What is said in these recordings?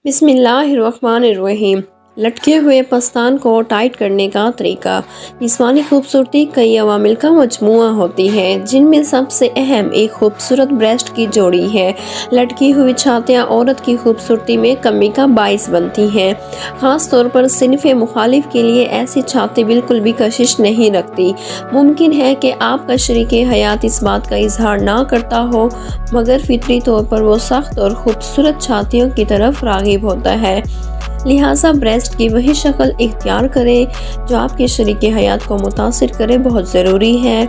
बिस्मिल्लाहिर्रहमानिर्रहीम। लटके हुए पस्तान को टाइट करने का तरीका। जिस्मानी खूबसूरती कई अवामिल का मजमूआ होती है, जिनमें सबसे अहम एक खूबसूरत ब्रेस्ट की जोड़ी है। लटकी हुई छातियाँ औरत की खूबसूरती में कमी का बाइस बनती हैं। ख़ास तौर पर सिनफ़े मुखालिफ के लिए ऐसी छाती बिल्कुल भी कशिश नहीं रखती। मुमकिन है कि आपका शरीके हयात इस बात का इजहार ना करता हो, मगर फितरी तौर पर वो सख्त और खूबसूरत छातियों की तरफ राग़िब होता है। लिहाजा ब्रेस्ट की वही शक्ल इख्तियार करें जो आपके शरीके हयात को मुतासिर करे, बहुत ज़रूरी है।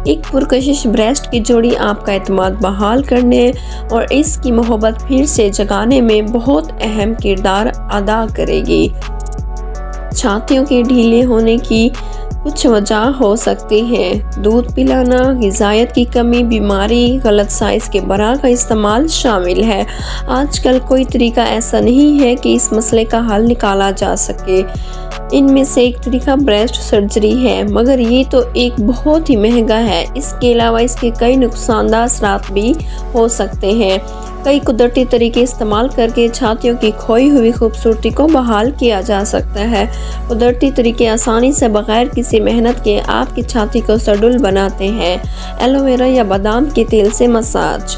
एक पुरकशिश ब्रेस्ट की जोड़ी आपका एतमाद बहाल करने और इसकी मोहब्बत फिर से जगाने में बहुत अहम किरदार अदा करेगी। छातियों के ढीले होने की कुछ वजह हो सकती हैं। दूध पिलाना, ग़िज़ायत की कमी, बीमारी, गलत साइज़ के बरा का इस्तेमाल शामिल है। आजकल कोई तरीका ऐसा नहीं है कि इस मसले का हल निकाला जा सके। इनमें से एक तरीका ब्रेस्ट सर्जरी है, मगर ये तो एक बहुत ही महंगा है। इसके अलावा इसके कई नुकसानदायक असरात भी हो सकते हैं। कई कुदरती तरीके इस्तेमाल करके छातियों की खोई हुई खूबसूरती को बहाल किया जा सकता है। कुदरती तरीके आसानी से बगैर किसी मेहनत के आपकी छाती को सडुल बनाते हैं। एलोवेरा या बादाम के तेल से मसाज।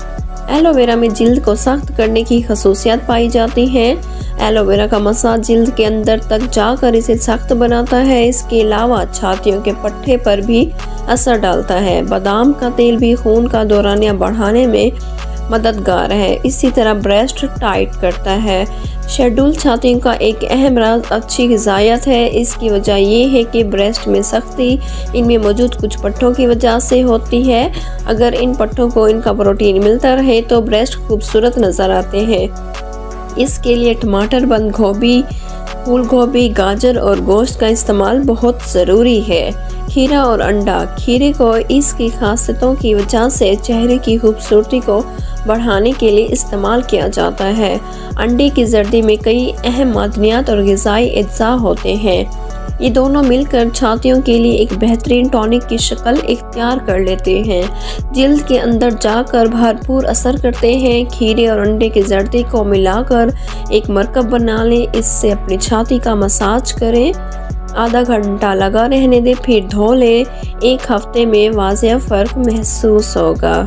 एलोवेरा में जिल्द को सख्त करने की खसूसियत पाई जाती है। एलोवेरा का मसाज जिल्द के अंदर तक जाकर इसे सख्त बनाता है। इसके अलावा छातियों के पट्टे पर भी असर डालता है। बादाम का तेल भी खून का दौरानिया बढ़ाने में मददगार है। इसी तरह ब्रेस्ट टाइट करता है। शेड्यूल छातियों का एक अहम राज अच्छी ग़िज़ायत है। इसकी वजह ये है कि ब्रेस्ट में सख्ती इनमें मौजूद कुछ पट्टों की वजह से होती है। अगर इन पट्टों को इनका प्रोटीन मिलता रहे तो ब्रेस्ट खूबसूरत नज़र आते हैं। इसके लिए टमाटर, बंद गोभी, फूल गोभी, गाजर और गोश्त का इस्तेमाल बहुत ज़रूरी है। खीरा और अंडा। खीरे को इसकी खासियतों की वजह से चेहरे की खूबसूरती को बढ़ाने के लिए इस्तेमाल किया जाता है। अंडे की जर्दी में कई अहम मादनियात और ग़िज़ाई अज्जा होते हैं। ये दोनों मिलकर छातियों के लिए एक बेहतरीन टॉनिक की शक्ल इख्तियार कर लेते हैं। जिल्द के अंदर जाकर भरपूर असर करते हैं। खीरे और अंडे की जर्दी को मिलाकर एक मरकब बना लें। इससे अपनी छाती का मसाज करें। आधा घंटा लगा रहने दें, फिर धो लें। एक हफ्ते में वाज़ेह फ़र्क महसूस होगा।